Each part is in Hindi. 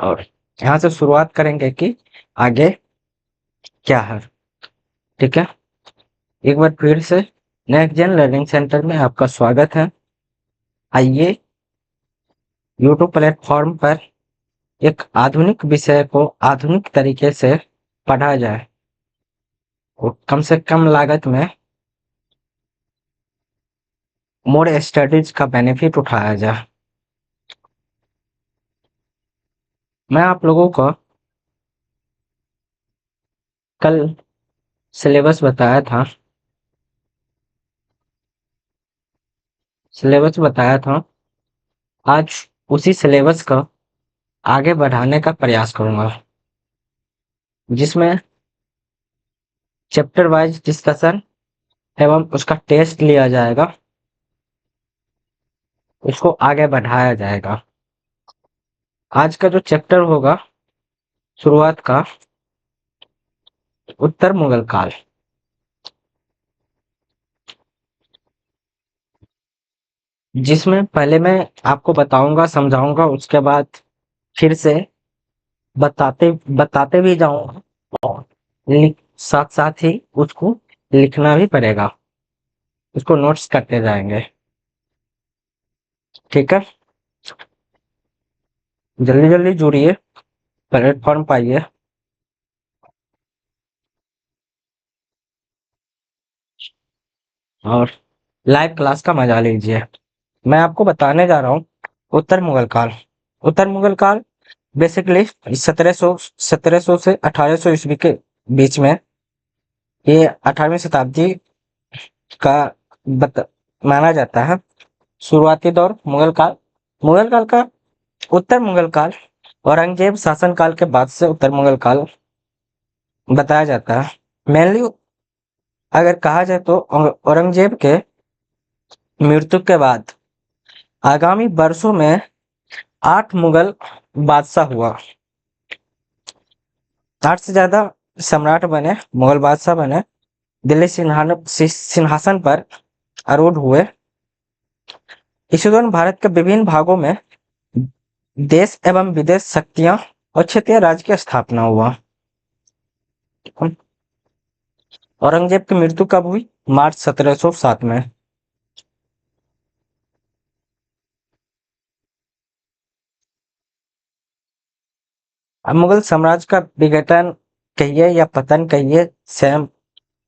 और यहाँ से शुरुआत करेंगे कि आगे क्या है। ठीक है, एक बार फिर से नेक्स्ट जेन लर्निंग सेंटर में आपका स्वागत है। आइए यूट्यूब प्लेटफॉर्म पर एक आधुनिक विषय को आधुनिक तरीके से पढ़ा जाए और कम से कम लागत में मोर स्टडीज का बेनिफिट उठाया जाए। मैं आप लोगों को कल सिलेबस बताया था, आज उसी सिलेबस को आगे बढ़ाने का प्रयास करूंगा, जिसमें चैप्टर वाइज डिस्कशन एवं उसका टेस्ट लिया जाएगा, उसको आगे बढ़ाया जाएगा। आज का जो चैप्टर होगा शुरुआत का, उत्तर मुगल काल, जिसमें पहले मैं आपको बताऊंगा, समझाऊंगा, उसके बाद फिर से बताते बताते भी जाऊंगा और साथ साथ ही उसको लिखना भी पड़ेगा, उसको नोट्स करते जाएंगे। ठीक है, जल्दी जल्दी जुड़िए, प्लेटफॉर्म पाइए। और लाइव क्लास का मजा लीजिए। मैं आपको बताने जा रहा हूँ उत्तर मुगल काल। उत्तर मुगल काल बेसिकली 1700 से 1800 ईस्वी के बीच में, ये 18वीं शताब्दी का माना जाता है। शुरुआती दौर मुगल काल। मुगल काल का उत्तर मुगल काल औरंगजेब शासन काल के बाद से उत्तर मुगल काल बताया जाता है। मेनली अगर कहा जाए तो औरंगजेब के मृत्यु के बाद आगामी वर्षों में 8 मुगल बादशाह हुआ। 8 से ज्यादा सम्राट बने, मुगल बादशाह बने, दिल्ली सिंहासन पर आरूढ़ हुए। इसी दौरान भारत के विभिन्न भागों में देश एवं विदेश शक्तियां और क्षेत्रीय राज्य की स्थापना हुआ। औरंगजेब की मृत्यु कब हुई? मार्च 1707 में। अब मुगल साम्राज्य का विघटन कहिए या पतन कहिए, स्वयं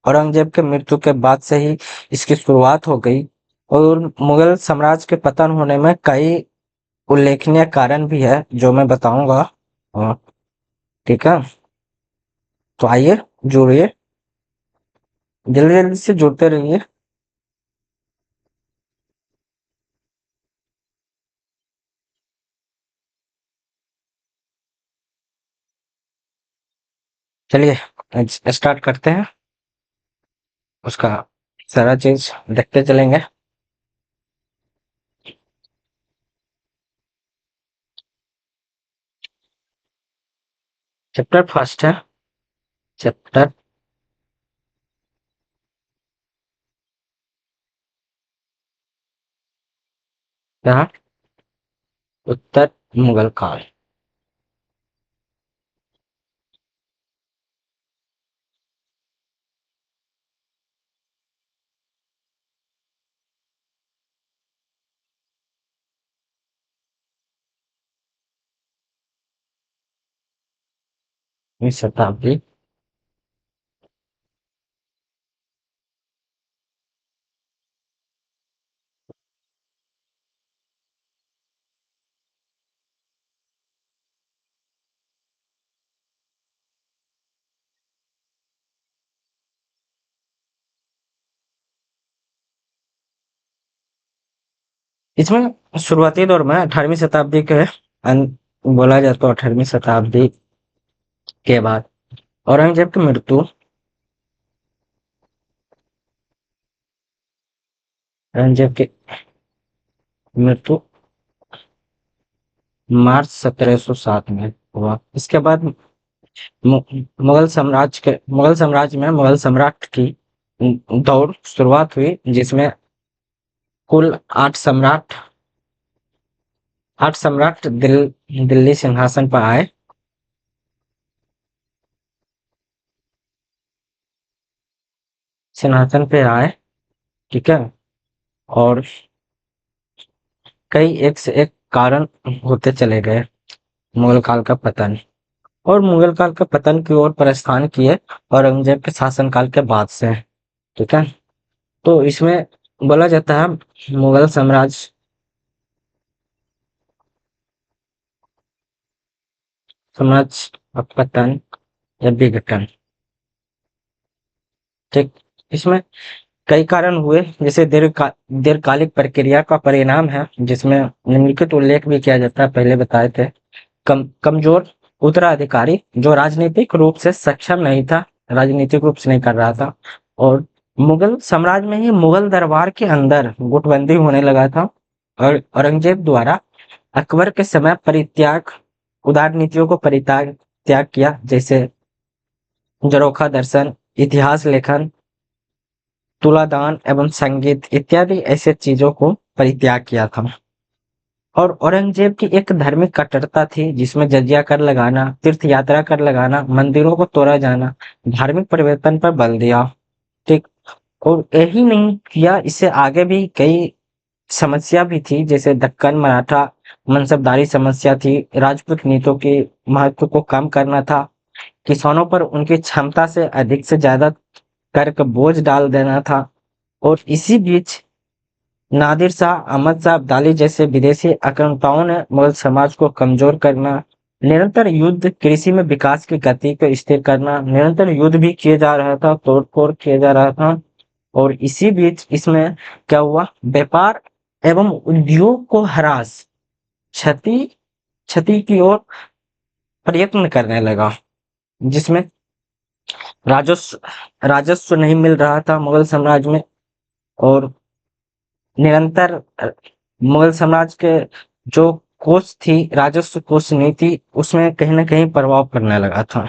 औरंगजेब के मृत्यु के बाद से ही इसकी शुरुआत हो गई। और मुगल साम्राज्य के पतन होने में कई उल्लेखनीय कारण भी है, जो मैं बताऊंगा। ठीक है, तो आइए जुड़िए, जल्दी जल्दी से जुड़ते रहिए। चलिए स्टार्ट करते हैं, उसका सारा चीज देखते चलेंगे। चैप्टर फर्स्ट है, चैप्टर क्या? उत्तर मुगल काल। शताब्दी इसमें शुरुआती दौर में 18वीं शताब्दी के बोला जाए तो 18वीं शताब्दी के बाद औरंगजेब की मृत्यु, औरंगजेब की मृत्यु मार्च 1707 में हुआ। इसके बाद मुगल साम्राज्य में मुगल सम्राट की दौर शुरुआत हुई, जिसमें कुल 8 सम्राट आठ सम्राट दिल्ली सिंहासन पर आए। सिंहासन पे आए, ठीक है? और कई एक से एक कारण होते चले गए मुगल काल का पतन। और मुगल काल के पतन की ओर प्रस्थान किए औरंगजेब के शासनकाल के बाद से, ठीक है? तो इसमें बोला जाता है मुगल साम्राज्य साम्राज्य का पतन या विघटन, ठीक? इसमें कई कारण हुए, जैसे दीर्घकालिक प्रक्रिया का परिणाम है, जिसमें निम्नलिखित उल्लेख भी किया जाता है, पहले बताए थे। कमजोर उत्तराधिकारी जो राजनीतिक रूप से सक्षम नहीं था, राजनीतिक रूप से नहीं कर रहा था। और मुगल साम्राज्य में ही मुगल दरबार के अंदर गुटबंदी होने लगा था। और औरंगजेब द्वारा अकबर के समय परित्याग उदार नीतियों को परित्याग त्याग किया, जैसे जरोखा दर्शन, इतिहास लेखन, तुलादान एवं संगीत इत्यादि ऐसे चीजों को परित्याग किया था। और औरंगजेब की एक धार्मिक कट्टरता थी, जिसमें जजिया कर लगाना, तीर्थ यात्रा कर लगाना, मंदिरों को तोड़ा जाना, धार्मिक परिवर्तन पर बल दिया, ठीक? और यही नहीं किया, इससे आगे भी कई समस्या भी थी, जैसे दक्कन मराठा मनसबदारी समस्या थी, राजपूत नीतियों के महत्व को कम करना था, किसानों पर उनकी क्षमता से अधिक से ज्यादा कर का बोझ डाल देना था। और इसी बीच नादिर शाह, अहमद शाह अब्दाली जैसे विदेशी आक्रामकताओं ने मुगल समाज को कमजोर करना, निरंतर युद्ध, कृषि में विकास की गति को स्थिर करना, निरंतर युद्ध भी किए जा रहा था, तोड़-फोड़ किया जा रहा था। और इसी बीच इसमें क्या हुआ, व्यापार एवं उद्योग को ह्रास, क्षति क्षति की ओर प्रयत्न करने लगा, जिसमें राजस्व राजस्व नहीं मिल रहा था मुगल साम्राज्य में। और निरंतर मुगल साम्राज्य के जो कोष थी, राजस्व कोष नीति, उसमें कहीं न कहीं प्रभाव पड़ने लगा था।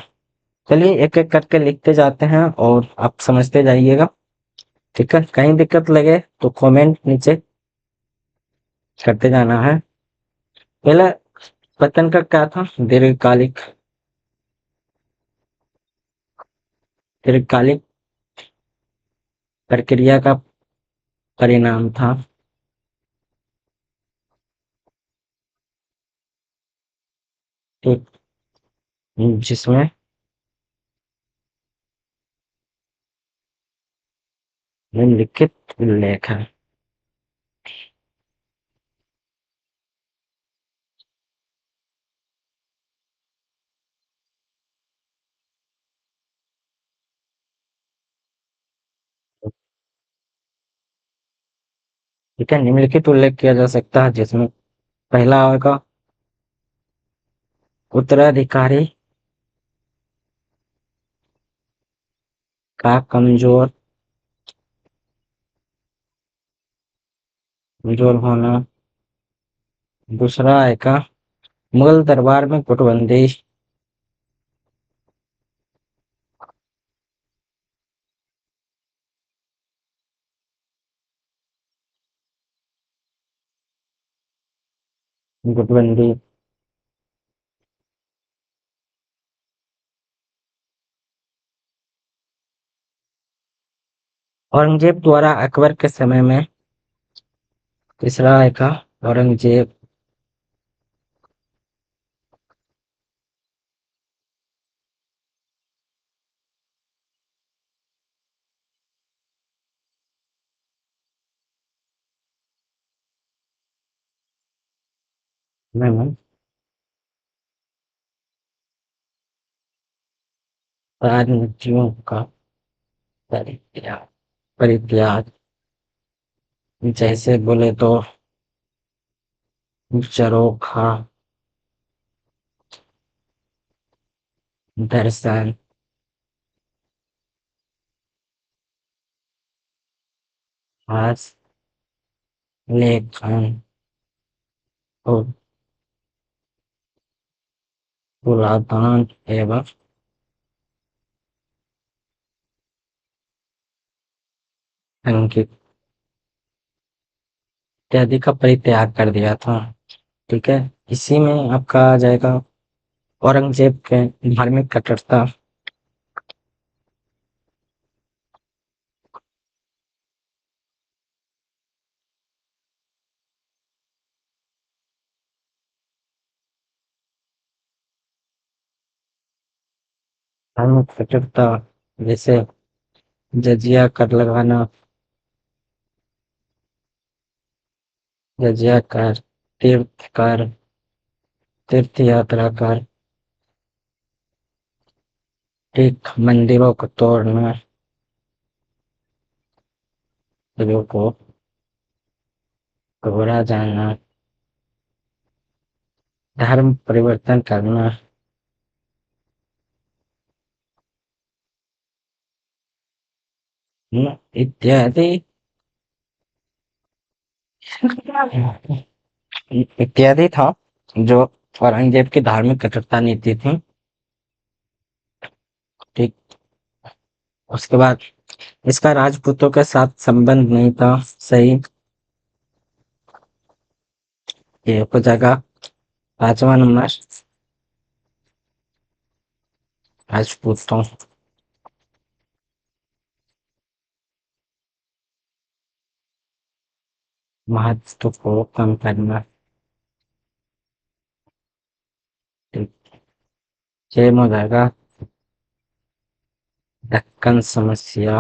चलिए एक-एक करके लिखते जाते हैं और आप समझते जाइएगा, ठीक है? कहीं दिक्कत लगे तो कमेंट नीचे करते जाना है। पहले पतन का क्या था? दीर्घकालिक प्रक्रिया का परिणाम था। ठीक, जिसमें निम्नलिखित उल्लेख है। ठीक है, निम्नलिखित उल्लेख किया जा सकता है, जिसमें पहला होगा उत्तराधिकारी का कमजोर होना। दूसरा आएगा मुगल दरबार में गुटबंदी। गुटबंदी। औरंगजेब द्वारा अकबर के समय में। तीसरा आएगा औरंगजेब में राजनीतियों का परित्याग परित्याग, जैसे बोले तो जरोखा दर्शन, हास लेखन और तुलादान एवं संगीत इत्यादि का परित्याग कर दिया था। ठीक है। इसी में आपका आ जाएगा औरंगजेब के धार्मिक कट्टरता। धार्मिक कट्टरता जैसे जजिया कर लगाना, जजिया कर, तीर्थ कर, तीर्थ यात्रा कर, ठीक मंदिरों को तोड़ना, लोगों को घोड़ा जाना, धर्म परिवर्तन करना, इत्यादि इत्यादि था जो औरंगजेब की धार्मिक कट्टरता नीति थी। ठीक। उसके बाद इसका राजपूतों के साथ संबंध नहीं था। सही। ये हो जाएगा 5वां नंबर, राजपूतों। महत्व को कम करना। ठीक। 6 में हो जाएगा दक्कन समस्या,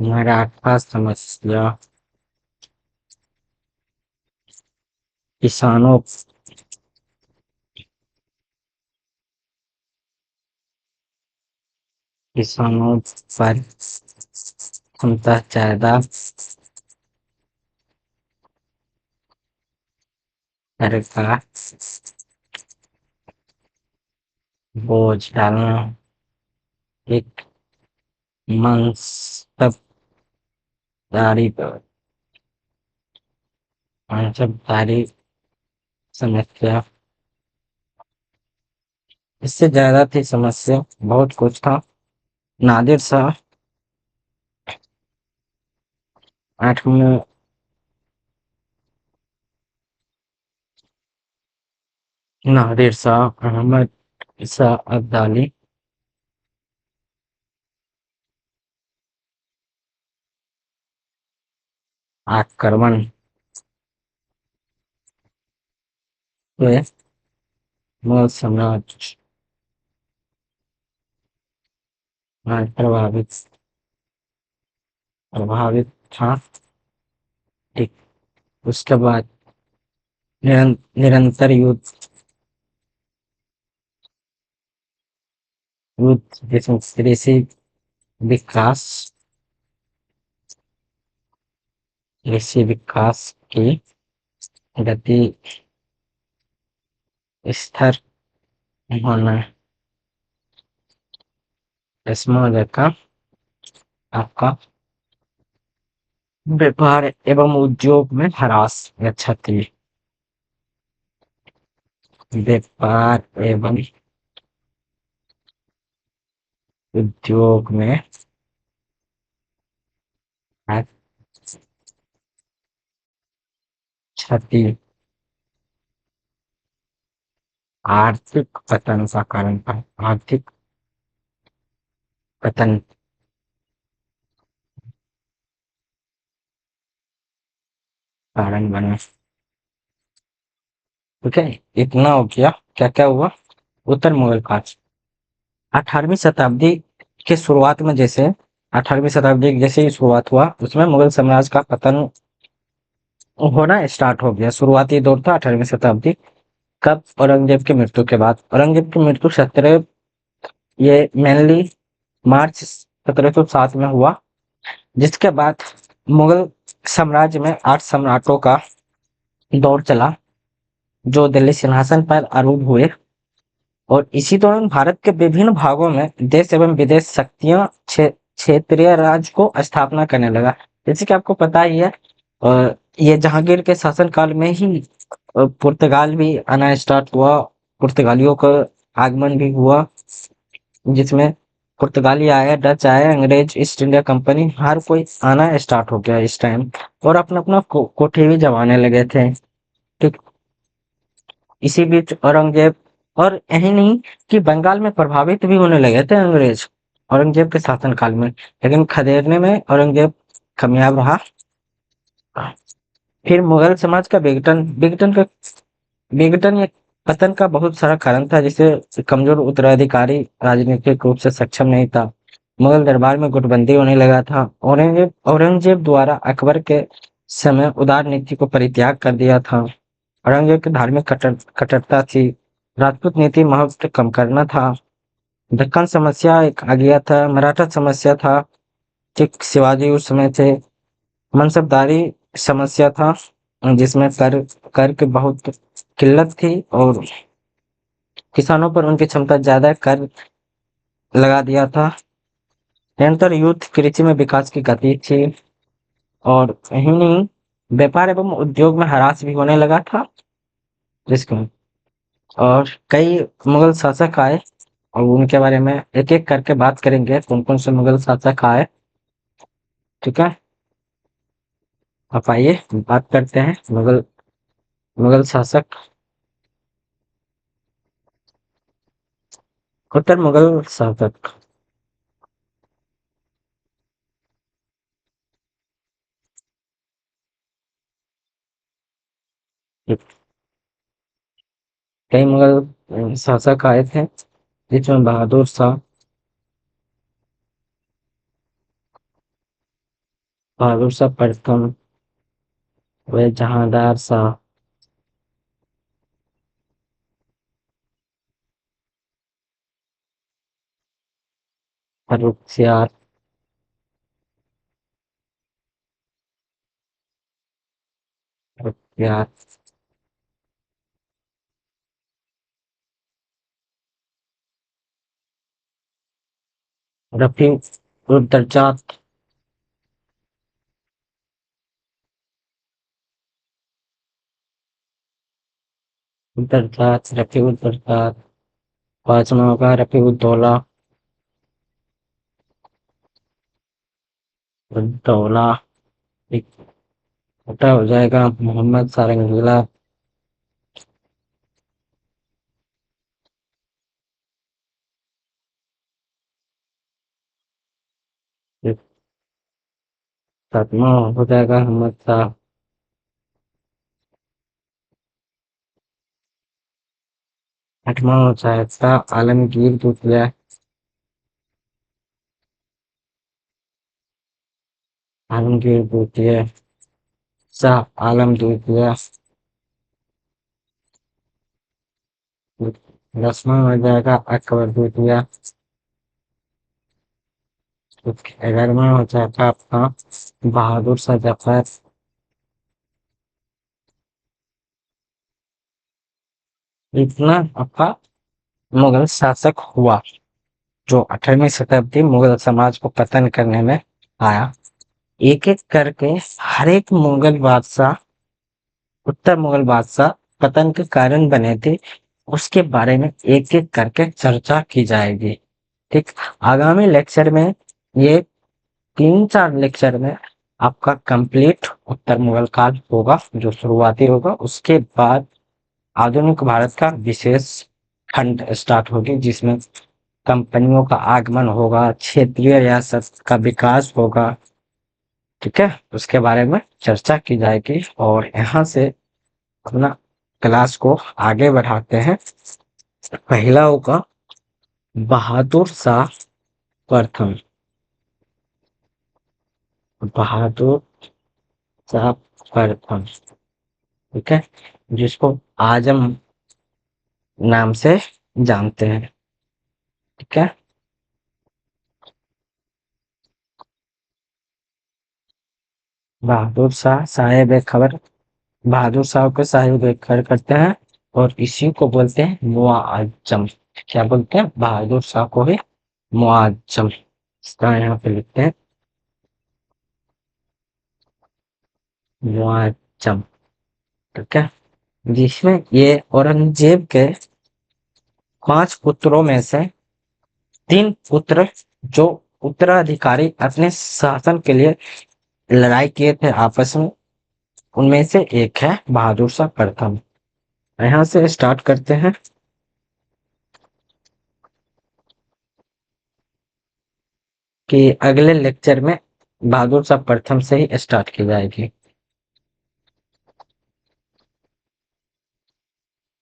मराठा समस्या, किसानों किसानों पर क्षमता ज्यादा कर का बोझ डालना। एक मनसबदारी मनसबदारी समस्या। इससे ज्यादा थी समस्या, बहुत कुछ था। नादिर शाह 8 में। नादिर शाह, अहमद शाह अब्दाली, आक्रमण हुए, मुगल साम्राज्य प्रभावित प्रभावित था। ठीक। उसके बाद निरंतर युद्ध जिसमें विकास कृषि विकास की गति स्थिर होना। इसमें हो जाएगा आपका व्यापार एवं उद्योग में ह्रास या क्षति। व्यापार एवं उद्योग में क्षति, आर्थिक पतन का कारण था। आर्थिक पतन कारण बना। ठीक है। इतना हो गया। क्या क्या हुआ। उत्तर मुगल काल 18वीं शताब्दी के शुरुआत में, जैसे 18वीं शताब्दी की जैसे ही शुरुआत हुआ उसमें मुगल साम्राज्य का पतन होना स्टार्ट हो गया। शुरुआती दौर था 18वीं शताब्दी। कब। औरंगजेब की मृत्यु के बाद। औरंगजेब की मृत्यु 17 ये मेनली मार्च 1707 में हुआ, जिसके बाद मुगल साम्राज्य में 8 सम्राटों का दौर चला जो दिल्ली सिंहासन पर आरूढ़ हुए। और इसी दौरान भारत के विभिन्न भागों में देश एवं विदेश शक्तियां क्षेत्रीय राज को स्थापना करने लगा। जैसे कि आपको पता ही है, ये जहांगीर के शासनकाल में ही पुर्तगाल भी आना स्टार्ट हुआ। पुर्तगालियों का आगमन भी हुआ, जिसमें पुर्तगाली आए, डच आए, अंग्रेज, ईस्ट इंडिया कंपनी, हर कोई आना स्टार्ट हो गया इस टाइम, और अपना-अपना कोठी भी जमाने लगे थे। ठीक, इसी बीच औरंगजेब, और यही नहीं कि बंगाल में प्रभावित भी होने लगे थे अंग्रेज औरंगजेब के शासनकाल में, लेकिन खदेड़ने में औरंगजेब कामयाब रहा। फिर मुगल समाज का विघटन या पतन का बहुत सारा कारण था, जैसे कमजोर उत्तराधिकारी राजनीतिक रूप से सक्षम नहीं था, मुगल दरबार में गुटबंदी होने लगा था, औरंगजेब द्वारा अकबर के समय उदार नीति को परित्याग कर दिया था, औरंगजेब की धार्मिक कट्टरता थी, राजपूत नीति महत्व कम करना था, दक्कन समस्या एक आ गया था, मराठा समस्या था, ठीक शिवाजी उस समय थे, मनसबदारी समस्या था, जिसमें कर की बहुत किल्लत थी, और किसानों पर उनकी क्षमता ज्यादा कर लगा दिया था। निरंतर युद्ध, कृषि में विकास की गति थी, और यही नहीं, व्यापार एवं उद्योग में ह्रास भी होने लगा था, जिसको, और कई मुगल शासक आए, और उनके बारे में एक एक करके बात करेंगे, कौन कौन से मुगल शासक आए। ठीक है, आप आइए बात करते हैं मुगल मुगल शासक। उत्तर मुगल शासक, कई मुगल शासक आए थे, जिसमें बहादुर शाह प्रथम, वे जहांदार शाह, फर्रुखसियार, फर्रुखसियार, रफी उद दर्जात, दर्जात, रफी उद दर्जात, पांचवा होगा रफी उद दौला, दौला, एक छोटा हो जाएगा मोहम्मद सारंगीला, एक सातवां हो जाएगा अहमद शाह, आठवां हो जाएगा आलमगीर दूसरा, आलमगीर द्वितीय, शाह आलम द्वितीय, 10वां हो जाएगा अकबर द्वितीय, 11वां हो जाएगा आपका बहादुर शाह जफर, इतना आपका मुगल शासक हुआ, जो 18वीं शताब्दी मुगल समाज को पतन करने में आया। एक एक करके हर एक मुगल बादशाह, उत्तर मुगल बादशाह पतन के कारण बने थे, उसके बारे में एक एक करके चर्चा की जाएगी। ठीक, आगामी लेक्चर में, ये 3-4 लेक्चर में आपका कंप्लीट उत्तर मुगल काल होगा, जो शुरुआती होगा, उसके बाद आधुनिक भारत का विशेष खंड स्टार्ट होगी, जिसमें कंपनियों का आगमन होगा, क्षेत्रीय रियासत का विकास होगा। ठीक है, उसके बारे में चर्चा की जाएगी, और यहाँ से अपना क्लास को आगे बढ़ाते हैं। पहला होगा बहादुर शाह प्रथम, बहादुर शाह प्रथम, ठीक है, जिसको आजम नाम से जानते हैं। ठीक है, बहादुर शाह साहेब खबर, बहादुर शाह को साहिब खबर करते हैं, और इसी को बोलते हैं मुआज्जम। क्या बोलते हैं? बहादुर शाह को ही मुआज्जम, इसका यहाँ पे लिखते हैं मुआज्जम। ठीक है, जिसमें ये औरंगजेब के 5 पुत्रों में से 3 पुत्र जो उत्तराधिकारी अपने शासन के लिए लड़ाई किए थे आपस में, उनमें से एक है बहादुर शाह प्रथम। यहाँ से स्टार्ट करते हैं कि अगले लेक्चर में बहादुर शाह प्रथम से ही स्टार्ट की जाएगी।